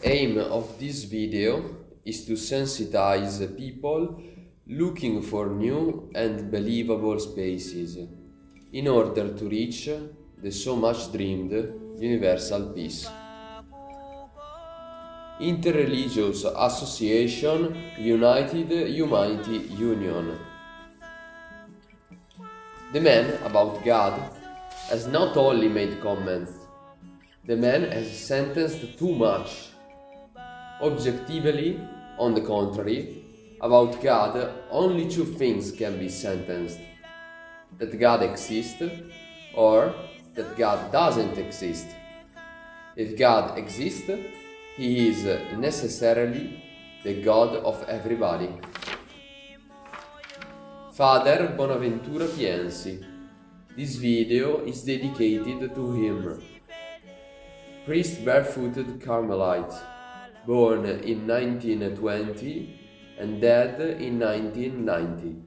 aim of this video is to sensitize people looking for new and believable spaces in order to reach the so much dreamed universal peace. Interreligious Association United Humanity Union. The man about God has not only made comments, the man has sentenced too much. Objectively, on the contrary, about God, only two things can be sentenced: that God exists or that God doesn't exist. If God exists, He is necessarily the God of everybody. Father Bonaventura Piensi. This video is dedicated to him. Priest barefooted Carmelite, born in 1920 and dead in 1990.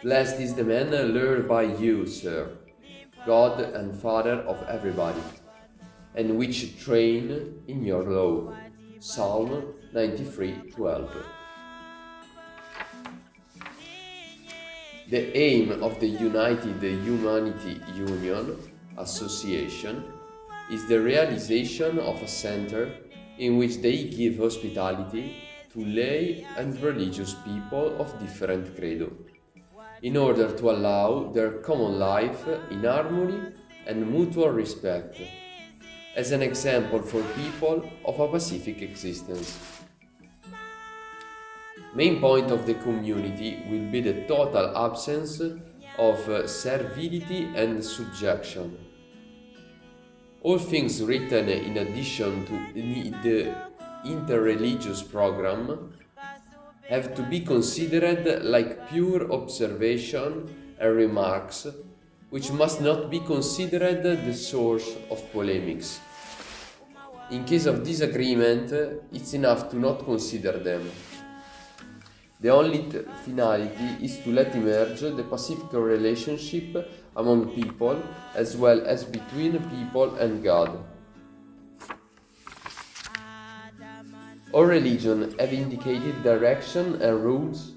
Blessed is the man lured by you, sir, God and Father of everybody, and which train in your law. Psalm 93:12. The aim of the United Humanity Union Association is the realization of a center in which they give hospitality to lay and religious people of different credo, in order to allow their common life in harmony and mutual respect, as an example for people of a pacific existence. Main point of the community will be the total absence of servility and subjection. All things written in addition to the interreligious program have to be considered like pure observation and remarks, which must not be considered the source of polemics. In case of disagreement, it's enough to not consider them. The only finality is to let emerge the pacific relationship among people as well as between people and God. All religions have indicated direction and rules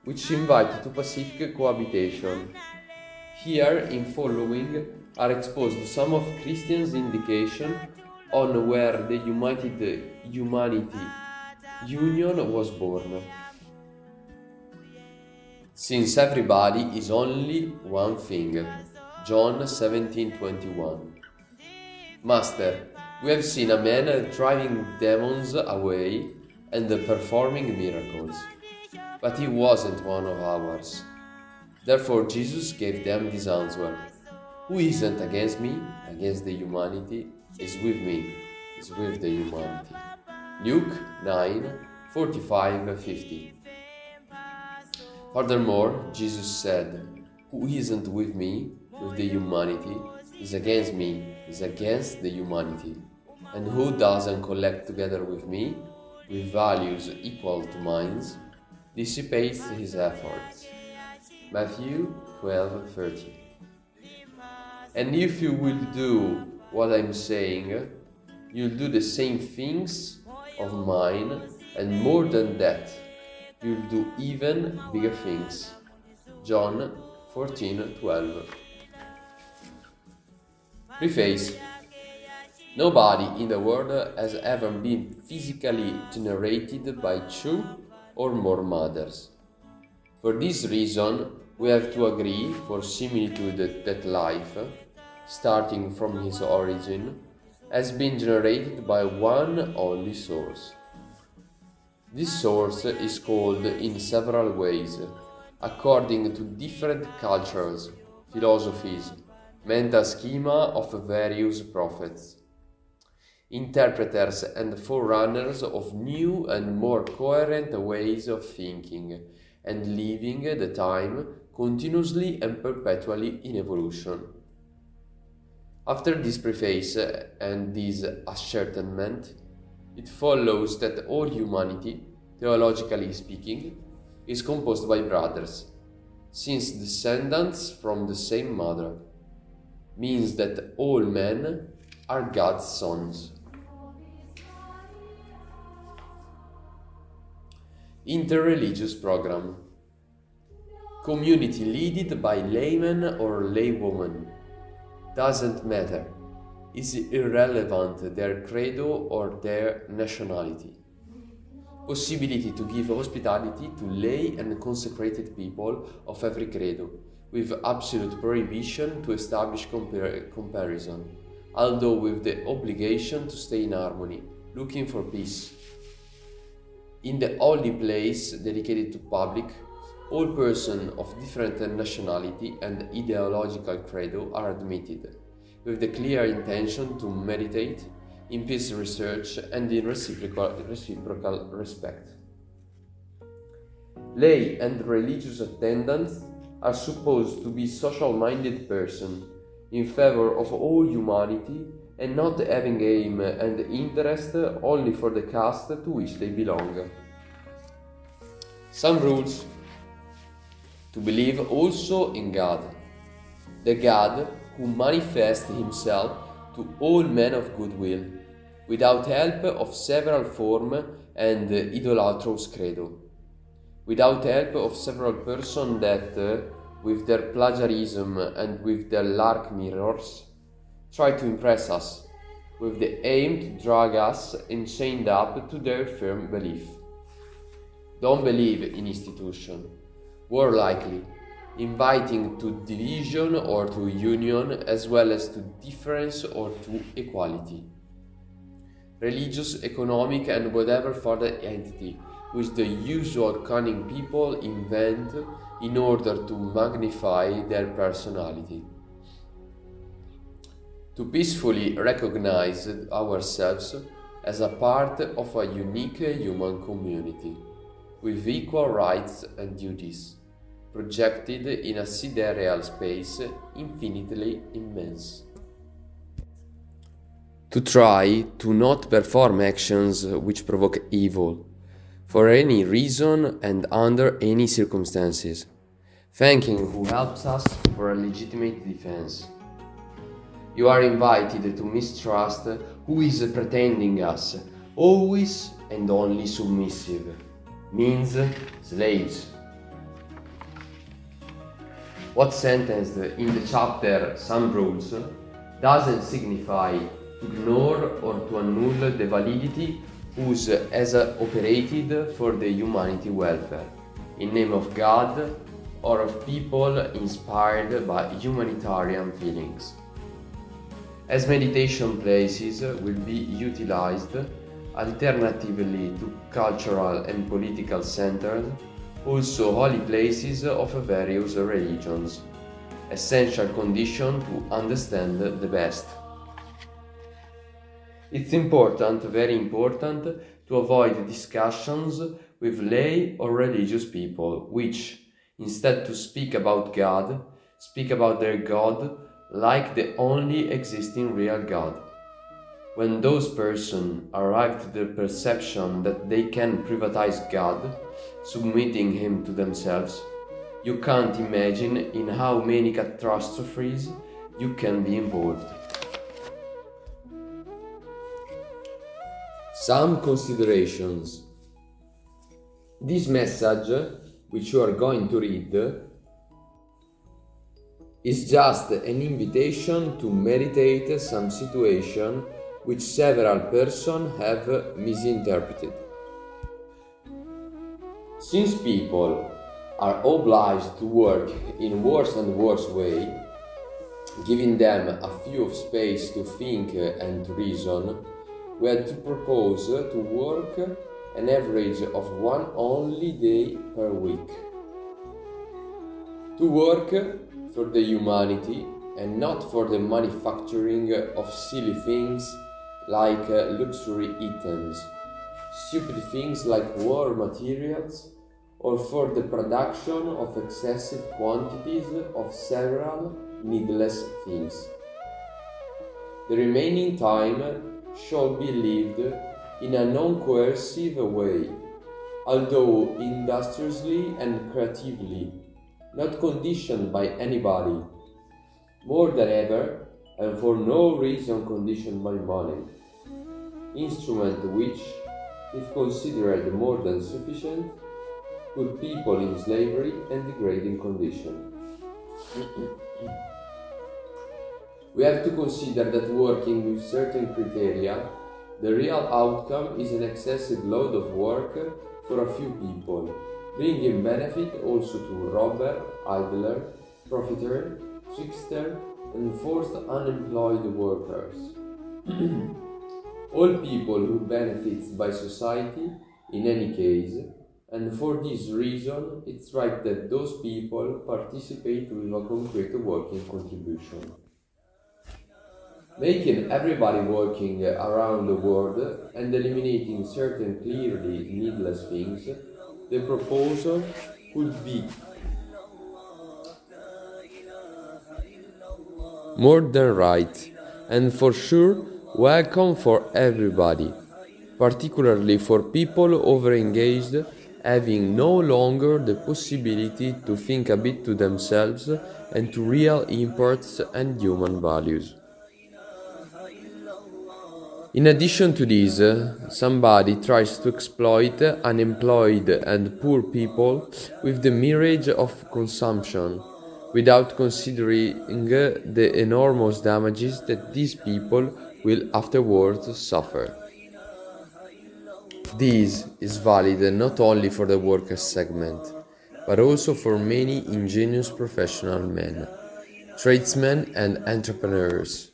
which invite to pacific cohabitation. Here, in following, are exposed some of Christians' indication on where the Humanity Union was born. Since everybody is only one thing. John 17:21. Master, we have seen a man driving demons away and performing miracles, but he wasn't one of ours. Therefore Jesus gave them this answer: who isn't against me, against the humanity, is with me, is with the humanity. Luke 9:45-50. Furthermore, Jesus said, who isn't with me, with the humanity, is against me, is against the humanity. And who doesn't collect together with me, with values equal to mine, dissipates his efforts. Matthew 12:30. And if you will do what I'm saying, you'll do the same things of mine, and more than that, you'll do even bigger things. John 14:12. Preface. Nobody in the world has ever been physically generated by two or more mothers. For this reason, we have to agree for similitude that life, starting from his origin, has been generated by one only source. This source is called in several ways, according to different cultures, philosophies, mental schema of various prophets, interpreters and forerunners of new and more coherent ways of thinking and living the time continuously and perpetually in evolution. After this preface and this ascertainment, it follows that all humanity, theologically speaking, is composed by brothers, since descendants from the same mother, means that all men are God's sons. Interreligious program. Community led by layman or laywoman. Doesn't matter. Is irrelevant their credo or their nationality. Possibility to give hospitality to lay and consecrated people of every credo, with absolute prohibition to establish comparison, although with the obligation to stay in harmony, looking for peace. In the holy place dedicated to public, all persons of different nationality and ideological credo are admitted, with the clear intention to meditate in peace research and in reciprocal respect. Lay and religious attendants are supposed to be social-minded persons in favor of all humanity and not having aim and interest only for the caste to which they belong. Some rules. To believe also in God, the God who manifests himself to all men of goodwill, without help of several form and idolatrous credo, without help of several persons that, with their plagiarism and with their lark mirrors, try to impress us, with the aim to drag us chained up to their firm belief. Don't believe in institution, more likely, inviting to division or to union as well as to difference or to equality. Religious, economic and whatever further entity which the usual cunning people invent in order to magnify their personality. To peacefully recognize ourselves as a part of a unique human community, with equal rights and duties, projected in a sidereal space infinitely immense. To try to not perform actions which provoke evil, for any reason and under any circumstances, thanking who helps us for a legitimate defense. You are invited to mistrust who is pretending us, always and only submissive, means slaves. What sentenced in the chapter Some Rules doesn't signify to ignore or to annul the validity whose has operated for the humanity welfare, in name of God or of people inspired by humanitarian feelings. As meditation places will be utilized alternatively to cultural and political centers, also holy places of various religions, essential condition to understand the best. It's important, very important, to avoid discussions with lay or religious people which, instead to speak about God, speak about their God like the only existing real God. When those persons arrive to the perception that they can privatize God, submitting him to themselves, you can't imagine in how many catastrophes you can be involved. Some considerations. This message, which you are going to read, is just an invitation to meditate some situation which several persons have misinterpreted. Since people are obliged to work in worse and worse way, giving them a few of space to think and to reason, we had to propose to work an average of one only day per week. To work for the humanity and not for the manufacturing of silly things like luxury items, stupid things like war materials, or for the production of excessive quantities of several needless things. The remaining time shall be lived in a non-coercive way, although industriously and creatively, not conditioned by anybody, more than ever, and for no reason conditioned by money, instrument which, if considered more than sufficient, put people in slavery and degrading conditions. We have to consider that working with certain criteria, the real outcome is an excessive load of work for a few people, bringing benefit also to robber, idler, profiteer, trickster, and forced unemployed workers. All people who benefits by society in any case, and for this reason it's right that those people participate with a concrete working contribution. Making everybody working around the world and eliminating certain clearly needless things, the proposal could be more than right, and for sure welcome for everybody, particularly for people overengaged, having no longer the possibility to think a bit to themselves and to real imports and human values. In addition to this, somebody tries to exploit unemployed and poor people with the mirage of consumption, without considering the enormous damages that these people will afterwards suffer. This is valid not only for the workers' segment, but also for many ingenious professional men, tradesmen and entrepreneurs.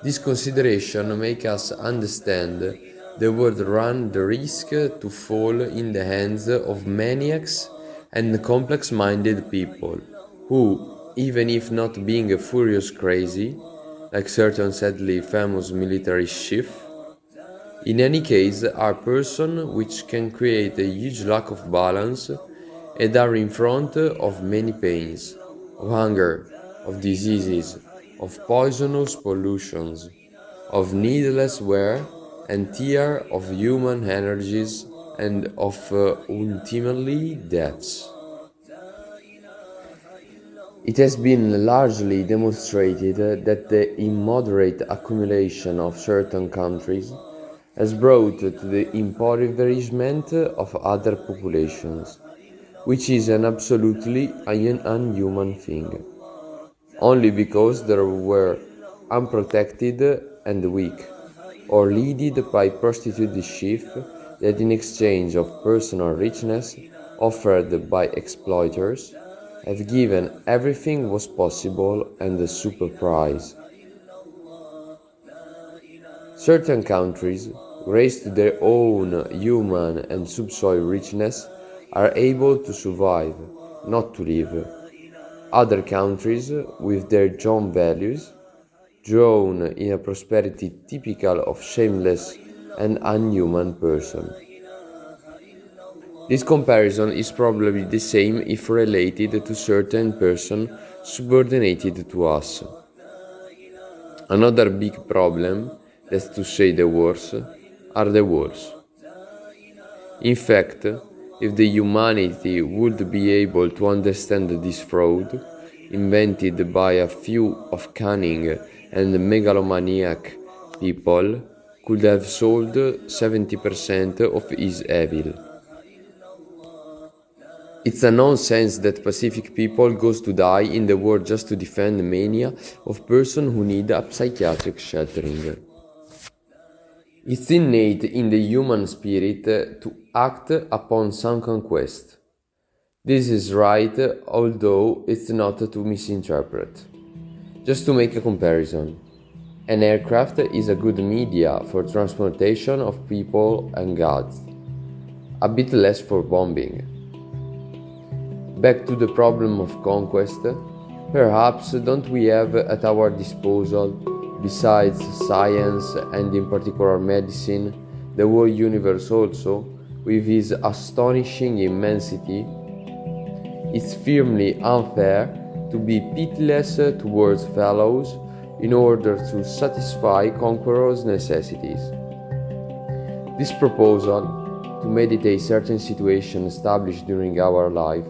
This consideration makes us understand the world run the risk to fall in the hands of maniacs and complex-minded people who, even if not being furious crazy, like certain sadly famous military chief, in any case are persons which can create a huge lack of balance and are in front of many pains, of hunger, of diseases, of poisonous pollutions, of needless wear and tear of human energies, and of ultimately deaths. It has been largely demonstrated that the immoderate accumulation of certain countries has brought to the impoverishment of other populations, which is an absolutely unhuman thing, only because they were unprotected and weak, or led by prostituted chiefs that in exchange of personal richness offered by exploiters have given everything was possible and a super prize. Certain countries, raised to their own human and subsoil richness, are able to survive, not to live. Other countries, with their John values, drown in a prosperity typical of shameless and unhuman person. This comparison is probably the same if related to certain person subordinated to us. Another big problem, that's to say the worst, are the wars. In fact, if the humanity would be able to understand this fraud, invented by a few of cunning and megalomaniac people, could have solved 70% of his evil. It's a nonsense that Pacific people goes to die in the war just to defend the mania of persons who need a psychiatric sheltering. It's innate in the human spirit to act upon some conquest. This is right, although it's not to misinterpret. Just to make a comparison, an aircraft is a good media for transportation of people and goods, a bit less for bombing. Back to the problem of conquest, perhaps don't we have at our disposal, besides science and in particular medicine, the whole universe also, with its astonishing immensity? It's firmly unfair to be pitiless towards fellows in order to satisfy conquerors' necessities. This proposal, to meditate certain situations established during our life,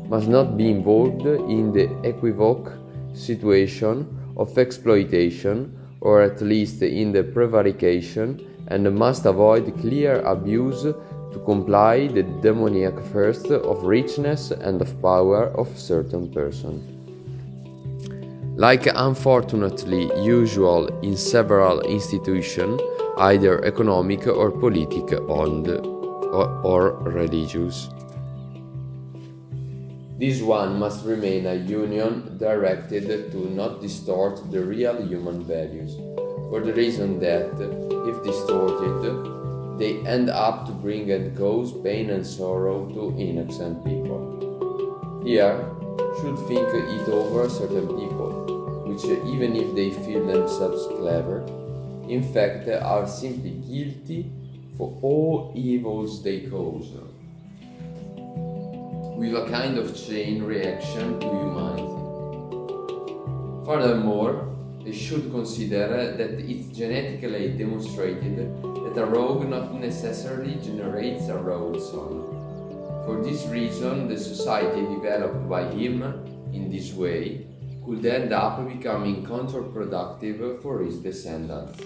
must not be involved in the equivocal situation of exploitation, or at least in the prevarication, and must avoid clear abuse to comply the demoniac thirst of richness and of power of certain person. Like unfortunately usual in several institutions, either economic or political or religious. This one must remain a union directed to not distort the real human values, for the reason that, if distorted, they end up to bring and cause pain and sorrow to innocent people. Here, should think it over certain people, which even if they feel themselves clever, in fact are simply guilty for all evils they cause, with a kind of chain reaction to humanity. Furthermore, they should consider that it's genetically demonstrated that a rogue not necessarily generates a rogue son. For this reason, the society developed by him in this way could end up becoming counterproductive for his descendants.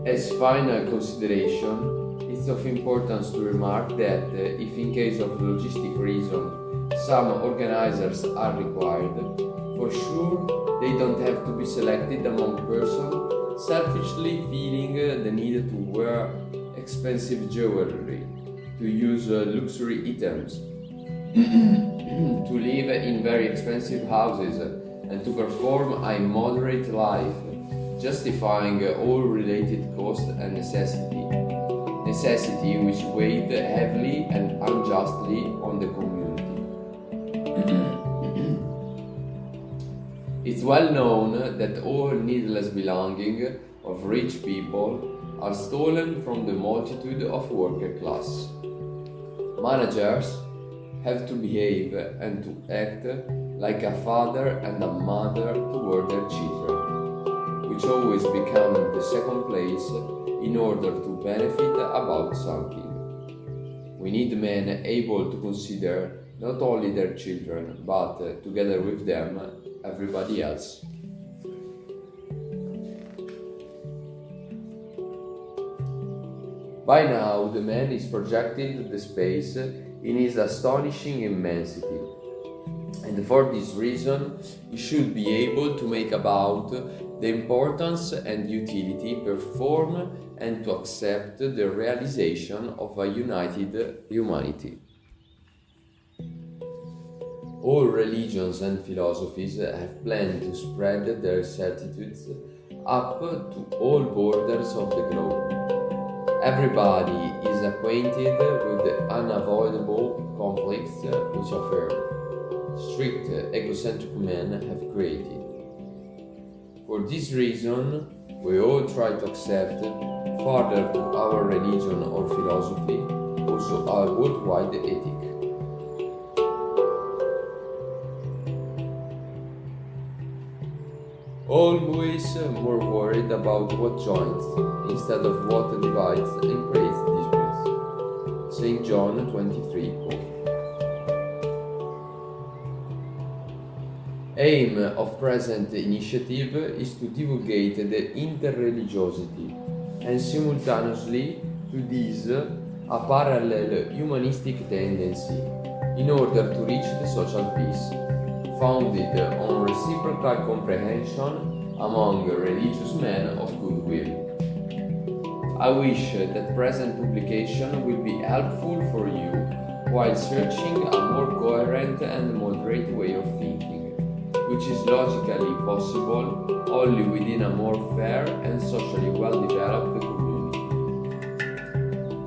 As final consideration, it's of importance to remark that if in case of logistic reason some organizers are required, for sure they don't have to be selected among persons selfishly feeling the need to wear expensive jewelry, to use luxury items, to live in very expensive houses, and to perform a moderate life, justifying all related cost and necessity which weighed heavily and unjustly on the community. It's well known that all needless belongings of rich people are stolen from the multitude of worker class. Managers have to behave and to act like a father and a mother toward their children, which always become the second place in order to benefit about something. We need men able to consider not only their children, but together with them, everybody else. By now, the man is projecting the space in his astonishing immensity, and for this reason, he should be able to make about the importance and utility, perform and to accept the realization of a united humanity. All religions and philosophies have planned to spread their certitudes up to all borders of the globe. Everybody is acquainted with the unavoidable conflicts which a firm, strict, egocentric men have created. For this reason, we all try to accept, further to our religion or philosophy, also our worldwide ethic. Always more worried about what joins instead of what divides and creates disputes. St. John 23:4. Aim of present initiative is to divulgate the interreligiosity and simultaneously to this a parallel humanistic tendency in order to reach the social peace, founded on reciprocal comprehension among religious men of goodwill. I wish that present publication will be helpful for you while searching a more coherent and moderate way of thinking, which is logically possible only within a more fair and socially well-developed community.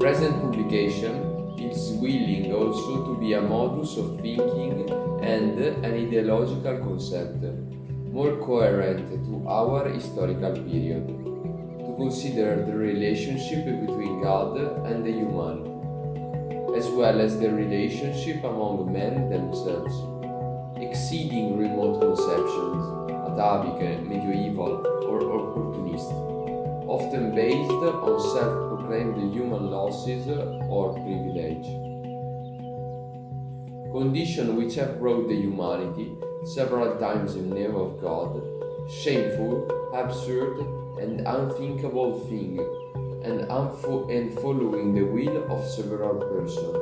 Present publication is willing also to be a modus of thinking and an ideological concept, more coherent to our historical period, to consider the relationship between God and the human, as well as the relationship among men themselves, exceeding remote conceptions, atavic, medieval, or opportunist, often based on self-proclaimed human losses or privilege. Conditions which have brought the humanity several times in name of God, shameful, absurd, and unthinkable thing, and following the will of several persons,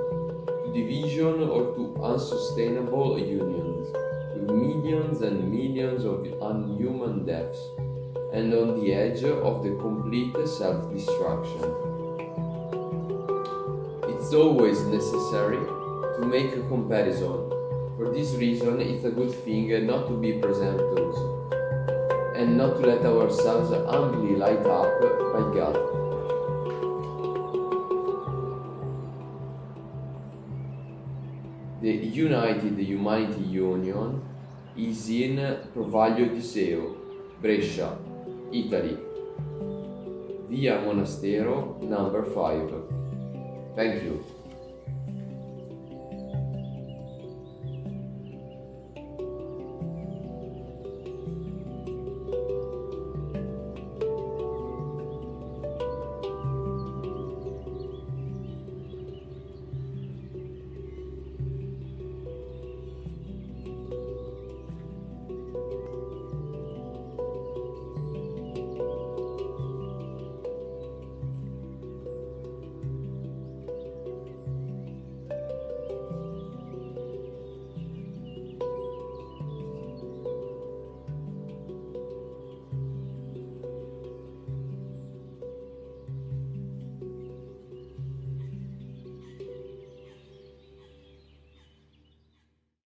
to division or to unsustainable unions, with millions and millions of unhuman deaths, and on the edge of the complete self-destruction. It's always necessary to make a comparison. For this reason, it's a good thing not to be presumptuous, and not to let ourselves humbly light up by God. The United Umanity Union is in Provaglio di Seo, Brescia, Italy, via Monastero number 5. Thank you.